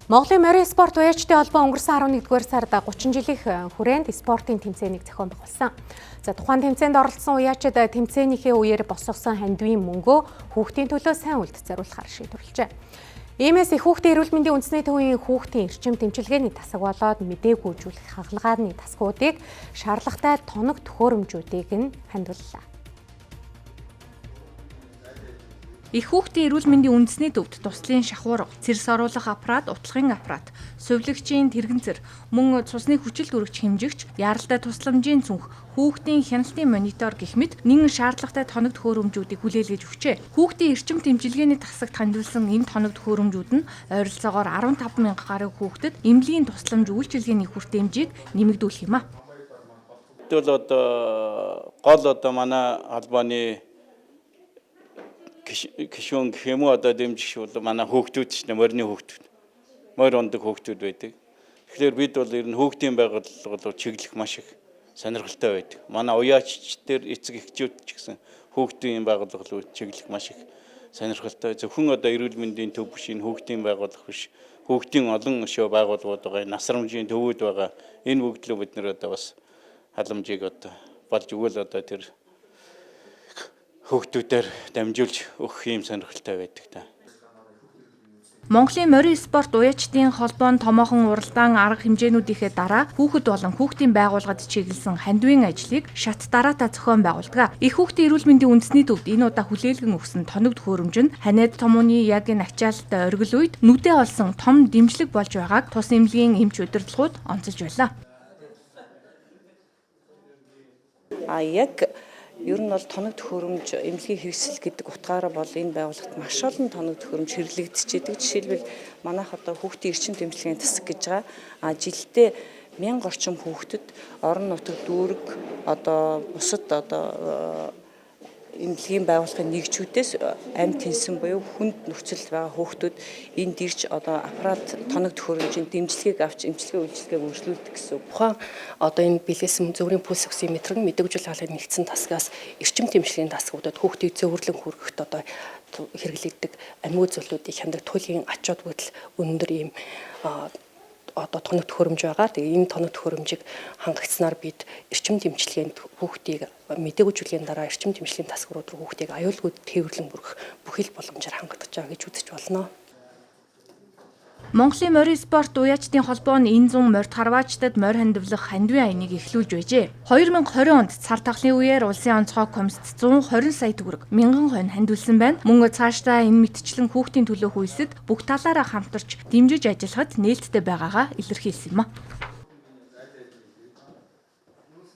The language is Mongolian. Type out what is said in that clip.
Монголын морин спорт уяачдын холбоо өнгөрсөн 11-р сард 30 жилийн хүрээнд спортын тэмцээнийг зохион байгуулсан. За тухайн тэмцээнд оролцсон уяачид тэмцээнийхээ үеэр босгосон хандивын мөнгөө хүүхдийн төлөө сайн үйлдэл зориулахар шийдвэрлэжээ. Иймээс их хүүхдийн эрүүл мэндийн үндэсний төвийн хүүхдийн эрчим тэмчилгээний тасаг болоод мэдээгүйжүүлэх хагалгааны тасгуудыг шаардлагатай тоног төхөөрөмжүүдийг нь хандваллаа. Их хүүхдийн эрүүл мэндийн үндэсний төвд туслын шахуур, цэрс оруулах аппарат, утлагын аппарат, сувилагчийн тэрэгэнцэр, мөн цусны хүчил дүүрэгч хэмжигч, яаралтай тусламжийн цүнх, хүүхдийн хяналтын монитор гэх мэт нэгэн шаардлагатай тоног төхөөрөмжүүдийг хүлээлгэж өгчээ. Хүүхдийн эрчим тэмчилгээний тасагт хандвалсан энэ тоног төхөөрөмжүүд нь ойролцоогоор 15,000 гаруй хүүхдэд эмнэлгийн тусламж үйлчилгээний хүртээмжийг нэмэгдүүлэх юм а. Гол манай албаны гишүүн гэх юм уу дэмжих бол манай хүүхдүүд ч морины хүүхдүүд. Морь ундаг хүүхдүүд байдаг. Тэгэхээр бид бол ер нь хүүхдийн байгууллага чиглэх маш их сонирхолтой байдаг. Манай уяачч дээр эцэг эхчүүд ч гэсэн хүүхдийн байгууллага чиглэх маш их сонирхолтой. Зөвхөн эрүүл мэндийн төв биш, хүүхдийн байгууллага биш. Хүүхдийн олон шоу байгууллагууд байгаа, насрамжийн төвүүд байгаа. Энэ бүгдлөө бид нэр бас халамжийг болж өгвөл тэр хүүхдүүдээр дамжуулж өгөх юм сонирхолтой байдаг та. Монголын морин спорт уяачдын холбоон томоохон уралдаан арга хэмжээнүүдийнхээ дараа хүүхэд болон хүүхдийн байгууллагад чиглэсэн хандивын ажлыг шат дараатаа зохион байгуулдаг. Их хүүхдийн эрүүл мэндийн үндэсний төвд энэ удаа хүлээлгэн өгсөн тоног төхөөрөмж нь ханиад томооны яг энэ ачаалттай оргил үед нүдэ олсон том дэмжлэг болж байгааг тус эмнэлгийн эмч удирдлагууд онцолж байлаа. Ер нь бол тоног төхөөрөмж эмнэлгийн хэрэгсэл гэдэг утгаараа бол энэ байгууллагт маш олон тоног төхөөрөмж хэрэглэгдчихэд. Жишээлбэл манайх хүүхдийн эрчим тэмчилгээний тасаг гэж байгаа. Жилдээ 1000 орчим хүүхдэд орон нутаг дүүрэг бусад эмнэлгийн байгууллагын нэгжүүдээс амьд хэлсэн буюу хүнд нөхцөлд байгаа хүүхдүүд энд ирж аппарат тоног төхөөрөмжийн дэмжлэгийг авч эмчилгээ үйлчилгээг үргэлжлүүлдэг гэсэн. Тухайн энэ бэлээсэн зөврийн пульс оксиметрын мэдээгжүүл хаалгын нэгдсэн тасгаас эрчим тэмчилгээний тасгуудад хүүхдийг зөвөрлөн хүргэхэд хэрэглэгддэг амьд зүйлүүдийг хяндаг туйлын ачууд бүтэл өндөр ийм тоног төхөөрөмж байгаа. Тэгээ энэ тоног төхөөрөмжийг хангагдсанаар бид эрчим тэмчилгээнд хүүхдийг мэдээгүйжүүлэхийн дараа эрчим тэмчлийн тасгууд руу хүүхдийг аюулгүй тээвэрлэн бүрэх бүхэл боломжоор хангагдаж байгаа гэж үзэж болно. Монголын морин спорт уяачдын холбоо нь энэ 100 морьт харваачдад морь хандивлах хандивын аяныг эхлүүлж байжээ. 2020 онд цар тахлын үеэр улсын онцгой комиссд 120 сая төгрөг 1000 хонь хандивлсан байна. Мөн цаашдаа энэ мэтчлэн хүүхдийн төлөө хүйсэд бүх талаараа хамтарч дэмжиж ажиллахад нээлттэй байгаагаа илэрхийлсэн юм а.